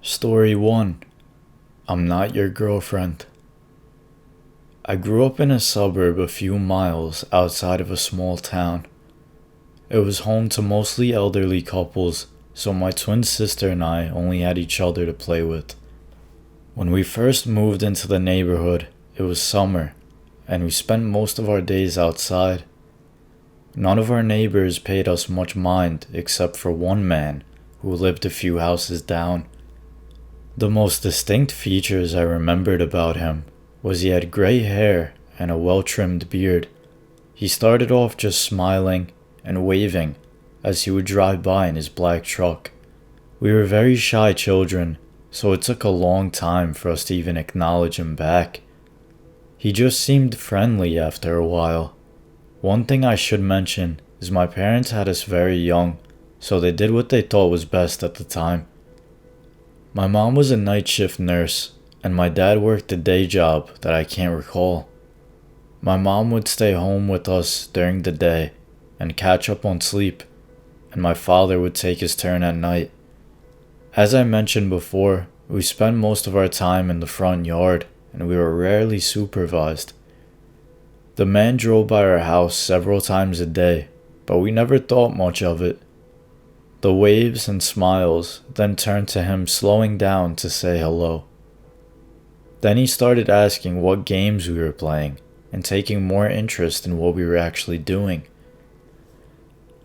Story 1. I'm Not Your Girlfriend. I grew up in a suburb a few miles outside of a small town. It was home to mostly elderly couples, so my twin sister and I only had each other to play with. When we first moved into the neighborhood, it was summer, and we spent most of our days outside. None of our neighbors paid us much mind except for one man who lived a few houses down. The most distinct features I remembered about him was he had gray hair and a well-trimmed beard. He started off just smiling and waving as he would drive by in his black truck. We were very shy children, so it took a long time for us to even acknowledge him back. He just seemed friendly after a while. One thing I should mention is my parents had us very young, so they did what they thought was best at the time. My mom was a night shift nurse, and my dad worked a day job that I can't recall. My mom would stay home with us during the day and catch up on sleep, and my father would take his turn at night. As I mentioned before, we spent most of our time in the front yard, and we were rarely supervised. The man drove by our house several times a day, but we never thought much of it. The waves and smiles then turned to him slowing down to say hello. Then he started asking what games we were playing and taking more interest in what we were actually doing.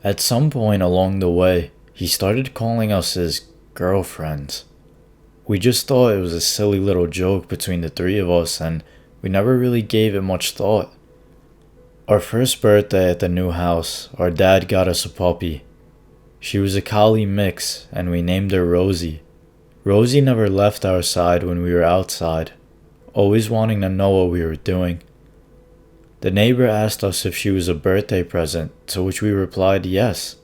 At some point along the way, he started calling us his girlfriends. We just thought it was a silly little joke between the three of us, and we never really gave it much thought. Our first birthday at the new house, our dad got us a puppy. She was a collie mix, and we named her Rosie. Rosie never left our side when we were outside, always wanting to know what we were doing. The neighbor asked us if she was a birthday present, to which we replied yes.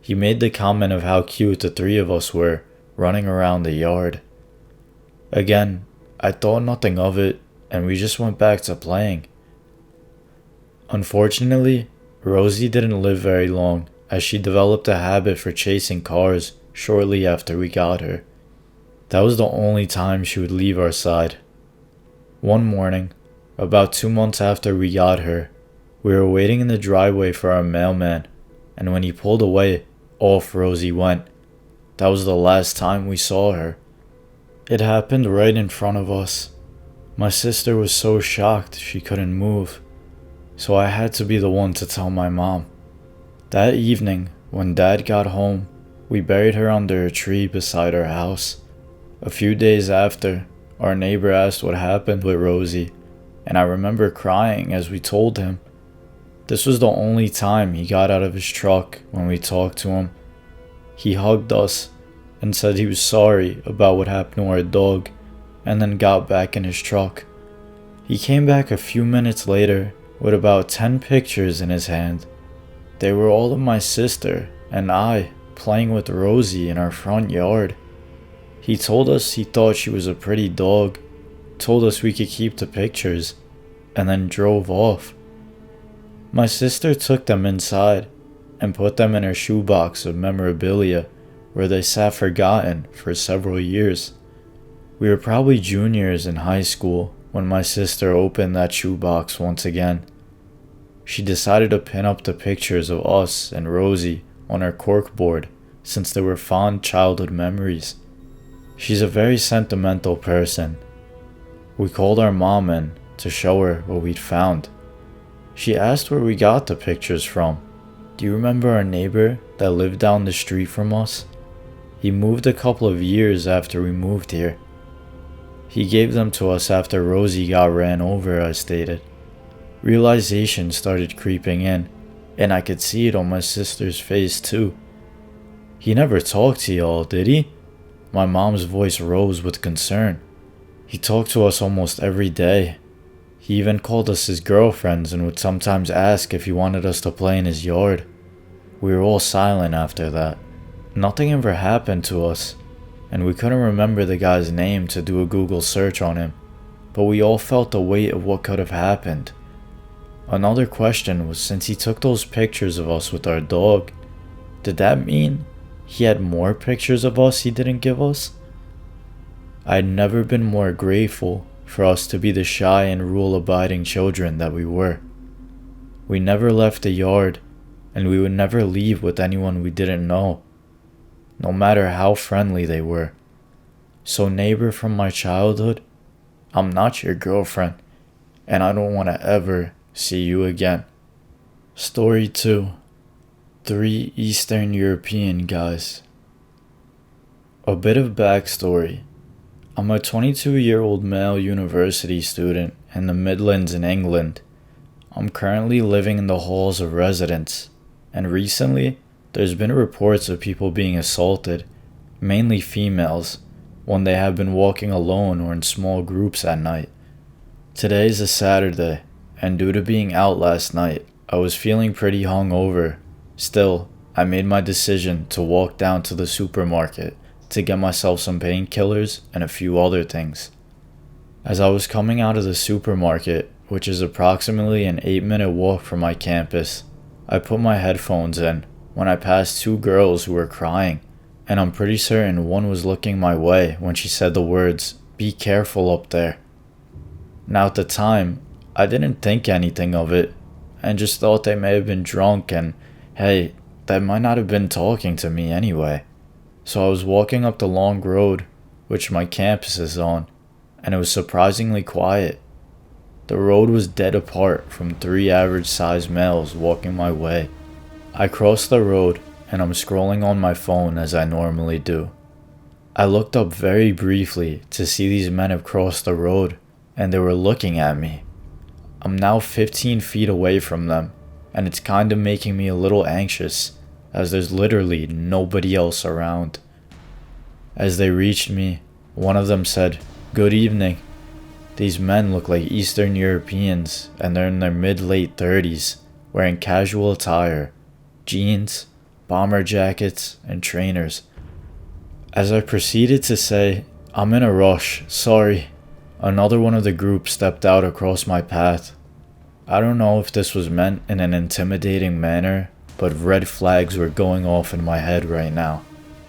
He made the comment of how cute the three of us were, running around the yard. Again, I thought nothing of it, and we just went back to playing. Unfortunately, Rosie didn't live very long, as she developed a habit for chasing cars shortly after we got her. That was the only time she would leave our side. One morning, about 2 months after we got her, we were waiting in the driveway for our mailman, and when he pulled away, off Rosie went. That was the last time we saw her. It happened right in front of us. My sister was so shocked she couldn't move, so I had to be the one to tell my mom. That evening, when Dad got home, we buried her under a tree beside our house. A few days after, our neighbor asked what happened with Rosie, and I remember crying as we told him. This was the only time he got out of his truck when we talked to him. He hugged us and said he was sorry about what happened to our dog, and then got back in his truck. He came back a few minutes later with about 10 pictures in his hand. They were all of my sister and I playing with Rosie in our front yard. He told us he thought she was a pretty dog, told us we could keep the pictures, and then drove off. My sister took them inside and put them in her shoebox of memorabilia, where they sat forgotten for several years. We were probably juniors in high school when my sister opened that shoebox once again. She decided to pin up the pictures of us and Rosie on her corkboard since they were fond childhood memories. She's a very sentimental person. We called our mom in to show her what we'd found. She asked where we got the pictures from. Do you remember our neighbor that lived down the street from us? He moved a couple of years after we moved here. He gave them to us after Rosie got ran over, I stated. Realization started creeping in, and I could see it on my sister's face too. He never talked to y'all, did he? My mom's voice rose with concern. He talked to us almost every day. He even called us his girlfriends and would sometimes ask if he wanted us to play in his yard. We were all silent after that. Nothing ever happened to us, and we couldn't remember the guy's name to do a Google search on him, but we all felt the weight of what could have happened. Another question was, since he took those pictures of us with our dog, did that mean he had more pictures of us he didn't give us? I'd never been more grateful for us to be the shy and rule-abiding children that we were. We never left the yard, and we would never leave with anyone we didn't know, no matter how friendly they were. So neighbor from my childhood, I'm not your girlfriend, and I don't want to ever see you again. Story 2. 3 Eastern European guys. A bit of backstory. I'm a 22-year-old male university student in the Midlands in England. I'm currently living in the halls of residence, and recently there's been reports of people being assaulted, mainly females, when they have been walking alone or in small groups at night. Today's a Saturday, and due to being out last night, I was feeling pretty hungover. Still, I made my decision to walk down to the supermarket to get myself some painkillers and a few other things. As I was coming out of the supermarket, which is approximately an 8-minute walk from my campus, I put my headphones in when I passed 2 girls who were crying, and I'm pretty certain one was looking my way when she said the words, "Be careful up there." Now at the time, I didn't think anything of it, and just thought they may have been drunk and, hey, they might not have been talking to me anyway. So I was walking up the long road, which my campus is on, and it was surprisingly quiet. The road was dead apart from 3 average-sized males walking my way. I crossed the road, and I'm scrolling on my phone as I normally do. I looked up very briefly to see these men have crossed the road, and they were looking at me. I'm now 15 feet away from them, and it's kind of making me a little anxious, as there's literally nobody else around. As they reached me, one of them said, "Good evening." These men look like Eastern Europeans, and they're in their mid-late 30s, wearing casual attire, jeans, bomber jackets, and trainers. As I proceeded to say, "I'm in a rush, sorry," another one of the group stepped out across my path. I don't know if this was meant in an intimidating manner, but red flags were going off in my head right now.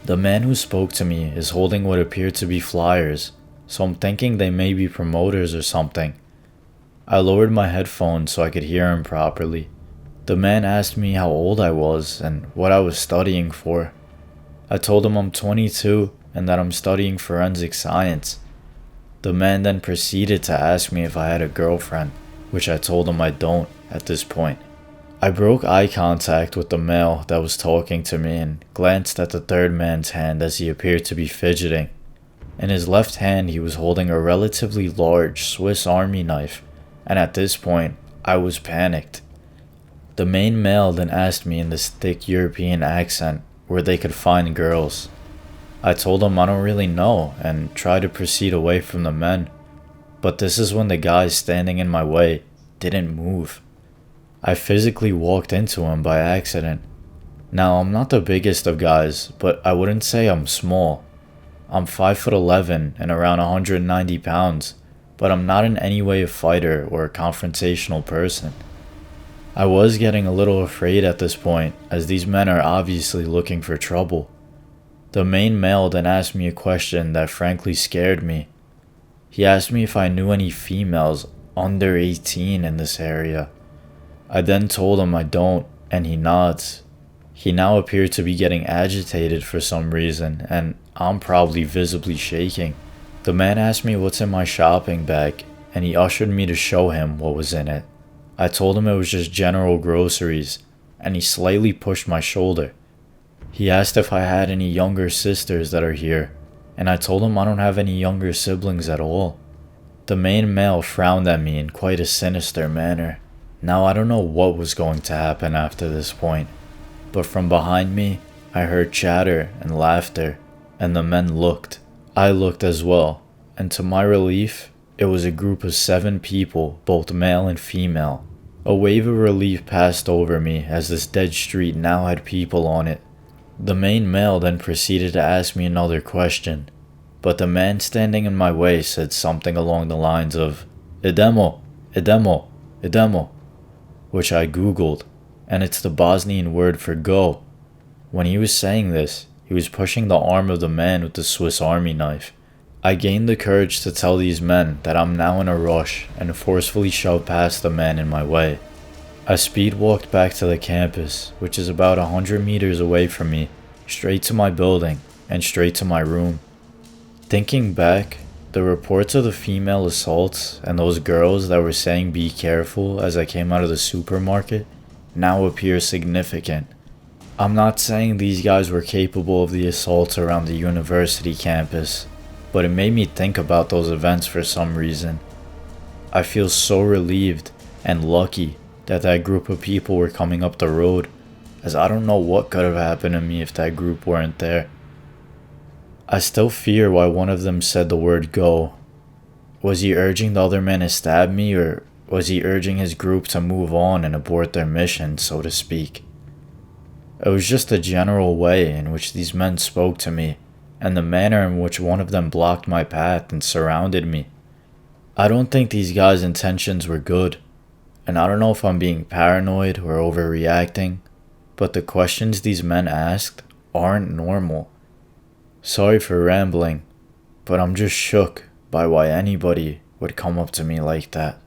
The man who spoke to me is holding what appear to be flyers, so I'm thinking they may be promoters or something. I lowered my headphones so I could hear him properly. The man asked me how old I was and what I was studying for. I told him I'm 22 and that I'm studying forensic science. The man then proceeded to ask me if I had a girlfriend, which I told him I don't at this point. I broke eye contact with the male that was talking to me and glanced at the third man's hand as he appeared to be fidgeting. In his left hand he was holding a relatively large Swiss Army knife, and at this point I was panicked. The main male then asked me in this thick European accent where they could find girls. I told him I don't really know and tried to proceed away from the men, but this is when the guys standing in my way didn't move. I physically walked into him by accident. Now I'm not the biggest of guys, but I wouldn't say I'm small. I'm 5'11" and around 190 pounds, but I'm not in any way a fighter or a confrontational person. I was getting a little afraid at this point, as these men are obviously looking for trouble. The main male then asked me a question that frankly scared me. He asked me if I knew any females under 18 in this area. I then told him I don't, and he nods. He now appeared to be getting agitated for some reason, and I'm probably visibly shaking. The man asked me what's in my shopping bag, and he ushered me to show him what was in it. I told him it was just general groceries, and he slightly pushed my shoulder. He asked if I had any younger sisters that are here, and I told him I don't have any younger siblings at all. The main male frowned at me in quite a sinister manner. Now I don't know what was going to happen after this point, but from behind me, I heard chatter and laughter, and the men looked. I looked as well, and to my relief, it was a group of 7 people, both male and female. A wave of relief passed over me as this dead street now had people on it. The main male then proceeded to ask me another question, but the man standing in my way said something along the lines of, "Idemo, idemo, idemo," which I googled, and it's the Bosnian word for go. When he was saying this, he was pushing the arm of the man with the Swiss Army knife. I gained the courage to tell these men that I'm now in a rush and forcefully shoved past the man in my way. I speed walked back to the campus, which is about 100 meters away from me, straight to my building and straight to my room. Thinking back, the reports of the female assaults and those girls that were saying be careful as I came out of the supermarket now appear significant. I'm not saying these guys were capable of the assaults around the university campus, but it made me think about those events for some reason. I feel so relieved and lucky that that group of people were coming up the road, as I don't know what could have happened to me if that group weren't there. I still fear why one of them said the word go. Was he urging the other men to stab me, or was he urging his group to move on and abort their mission, so to speak? It was just the general way in which these men spoke to me, and the manner in which one of them blocked my path and surrounded me. I don't think these guys' intentions were good, and I don't know if I'm being paranoid or overreacting, but the questions these men asked aren't normal. Sorry for rambling, but I'm just shook by why anybody would come up to me like that.